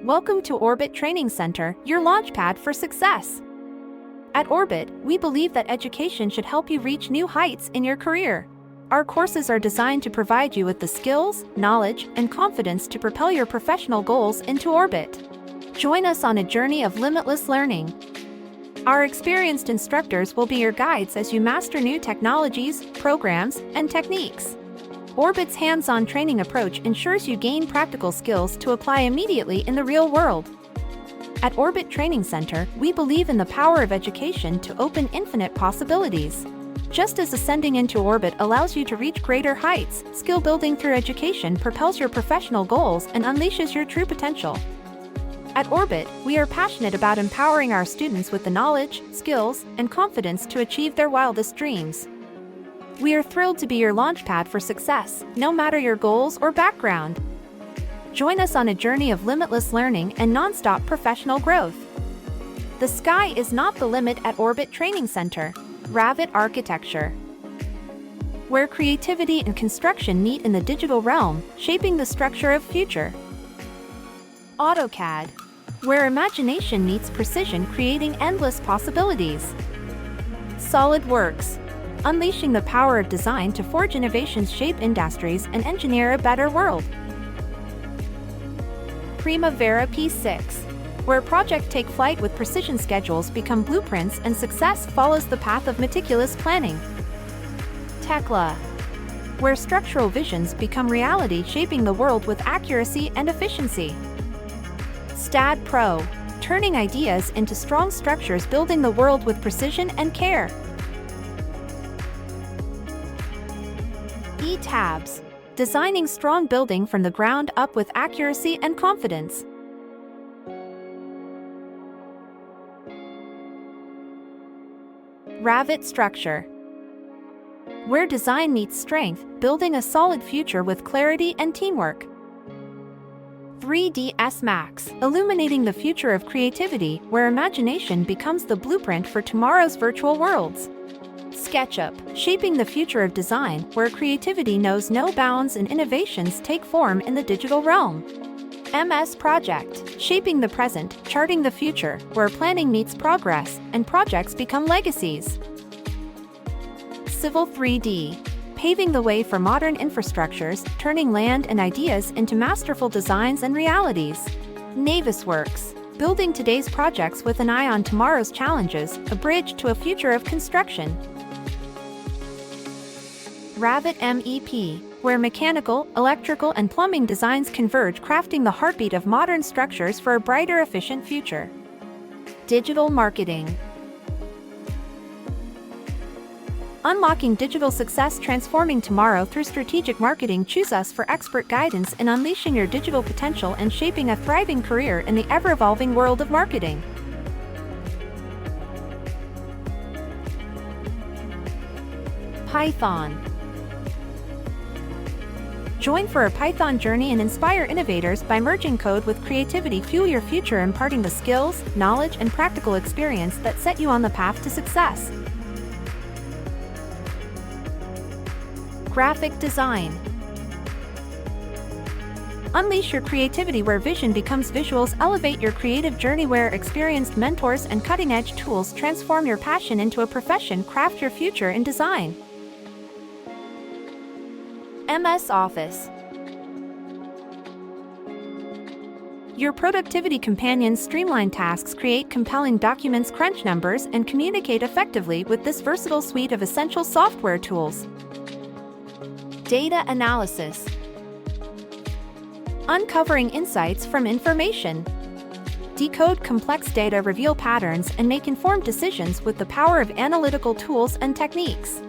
Welcome to Orbit Training Center, your launchpad for success. At Orbit, we believe that education should help you reach new heights in your career. Our courses are designed to provide you with the skills, knowledge, and confidence to propel your professional goals into orbit. Join us on a journey of limitless learning. Our experienced instructors will be your guides as you master new technologies, programs, and techniques. Orbit's hands-on training approach ensures you gain practical skills to apply immediately in the real world. At Orbit Training Center, we believe in the power of education to open infinite possibilities. Just as ascending into orbit allows you to reach greater heights, skill building through education propels your professional goals and unleashes your true potential. At Orbit, we are passionate about empowering our students with the knowledge, skills, and confidence to achieve their wildest dreams. We are thrilled to be your launchpad for success, no matter your goals or background. Join us on a journey of limitless learning and non-stop professional growth. The sky is not the limit at Orbit Training Center. Ravit Architecture, where creativity and construction meet in the digital realm, shaping the structure of future. AutoCAD, where imagination meets precision, creating endless possibilities. SolidWorks, unleashing the power of design to forge innovations, shape industries, and engineer a better world. Primavera P6, where projects take flight with precision, schedules become blueprints, and success follows the path of meticulous planning. Tekla, where structural visions become reality, shaping the world with accuracy and efficiency. STAD Pro, turning ideas into strong structures, building the world with precision and care. ETABS, designing strong building from the ground up with accuracy and confidence. Ravit Structure, where design meets strength, building a solid future with clarity and teamwork. 3ds Max, illuminating the future of creativity, where imagination becomes the blueprint for tomorrow's virtual worlds. SketchUp, shaping the future of design, where creativity knows no bounds and innovations take form in the digital realm. MS Project, shaping the present, charting the future, where planning meets progress, and projects become legacies. Civil 3D, paving the way for modern infrastructures, turning land and ideas into masterful designs and realities. Navisworks, building today's projects with an eye on tomorrow's challenges, a bridge to a future of construction. Ravit MEP, where mechanical, electrical, and plumbing designs converge, crafting the heartbeat of modern structures for a brighter, efficient future. Digital Marketing, unlocking digital success, transforming tomorrow through strategic marketing. Choose us for expert guidance in unleashing your digital potential and shaping a thriving career in the ever-evolving world of marketing. Python, join for a Python journey and inspire innovators by merging code with creativity. Fuel your future, imparting the skills, knowledge, and practical experience that set you on the path to success. Graphic Design, unleash your creativity where vision becomes visuals. Elevate your creative journey where experienced mentors and cutting-edge tools transform your passion into a profession. Craft your future in design. MS Office, your productivity companion. Streamline tasks, create compelling documents, crunch numbers, and communicate effectively with this versatile suite of essential software tools. Data Analysis, uncovering insights from information. Decode complex data, reveal patterns, and make informed decisions with the power of analytical tools and techniques.